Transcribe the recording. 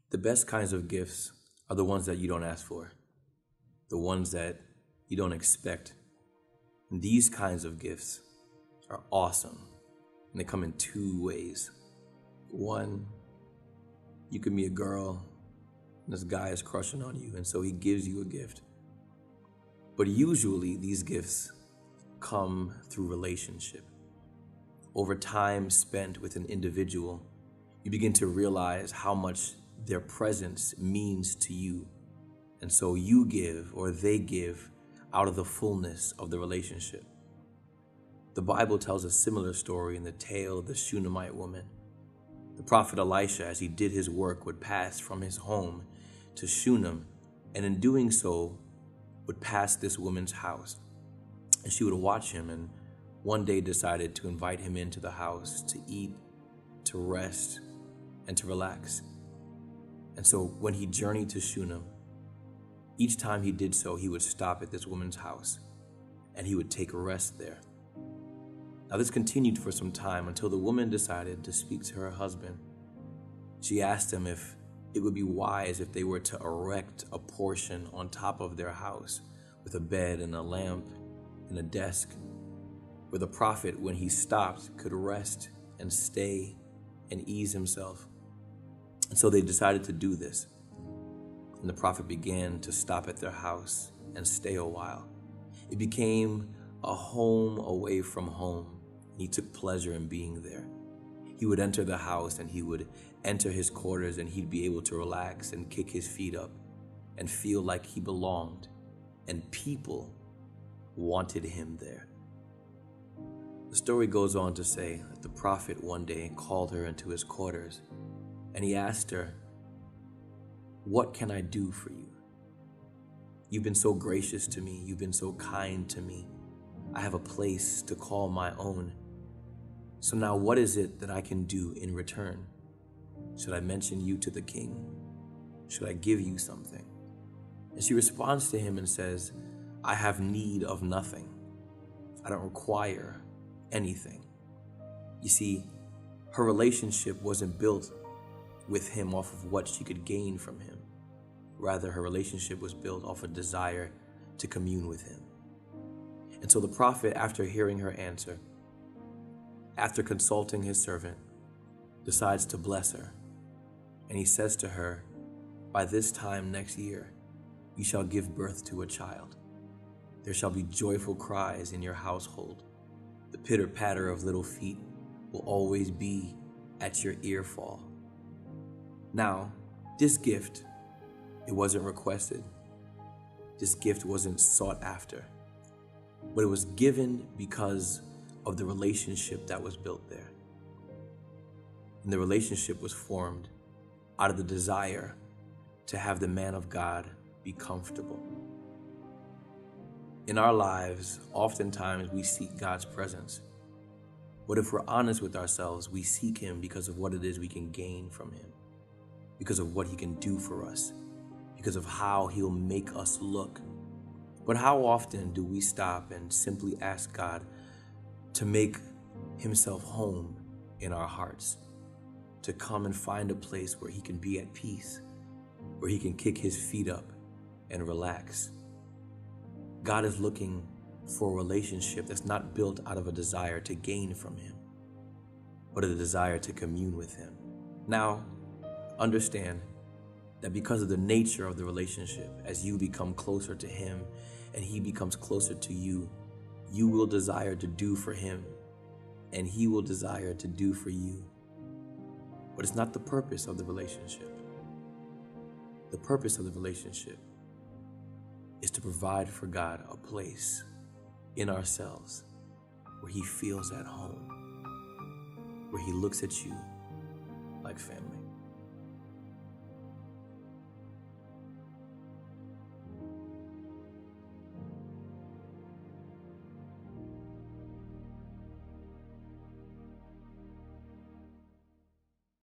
The best kinds of gifts are the ones that you don't ask for, the ones that you don't expect. And these kinds of gifts are awesome, and they come in two ways. One, you can be a girl, and this guy is crushing on you, and so he gives you a gift. But usually these gifts come through relationship. Over time spent with an individual, you begin to realize how much their presence means to you. And so you give, or they give, out of the fullness of the relationship. The Bible tells a similar story in the tale of the Shunammite woman. The prophet Elisha, as he did his work, would pass from his home to Shunem, and in doing so, would pass this woman's house. And she would watch him, and one day decided to invite him into the house to eat, to rest, and to relax. And so when he journeyed to Shunem, each time he did so, he would stop at this woman's house, and he would take a rest there. Now this continued for some time until the woman decided to speak to her husband. She asked him if it would be wise if they were to erect a portion on top of their house with a bed and a lamp and a desk, where the prophet, when he stopped, could rest and stay and ease himself. And so they decided to do this. And the prophet began to stop at their house and stay a while. It became a home away from home. He took pleasure in being there. He would enter the house and he would enter his quarters, and he'd be able to relax and kick his feet up and feel like he belonged. And people wanted him there. The story goes on to say that the prophet one day called her into his quarters, and he asked her, "What can I do for you? You've been so gracious to me. You've been so kind to me. I have a place to call my own. So now what is it that I can do in return? Should I mention you to the king? Should I give you something?" And she responds to him and says, "I have need of nothing. I don't require anything." You see, her relationship wasn't built with him off of what she could gain from him. Rather, her relationship was built off a desire to commune with him. And so the prophet, after hearing her answer, after consulting his servant, decides to bless her. And he says to her, "By this time next year, you shall give birth to a child. There shall be joyful cries in your household. The pitter-patter of little feet will always be at your earfall." Now, this gift, it wasn't requested. This gift wasn't sought after, but it was given because of the relationship that was built there. And the relationship was formed out of the desire to have the man of God be comfortable. In our lives, oftentimes we seek God's presence. But if we're honest with ourselves, we seek him because of what it is we can gain from him, because of what he can do for us, because of how he'll make us look. But how often do we stop and simply ask God to make himself home in our hearts, to come and find a place where he can be at peace, where he can kick his feet up and relax? God is looking for a relationship that's not built out of a desire to gain from him, but a desire to commune with him. Now, understand that because of the nature of the relationship, as you become closer to him and he becomes closer to you, you will desire to do for him and he will desire to do for you. But it's not the purpose of the relationship. The purpose of the relationship is to provide for God a place in ourselves where he feels at home, where he looks at you like family.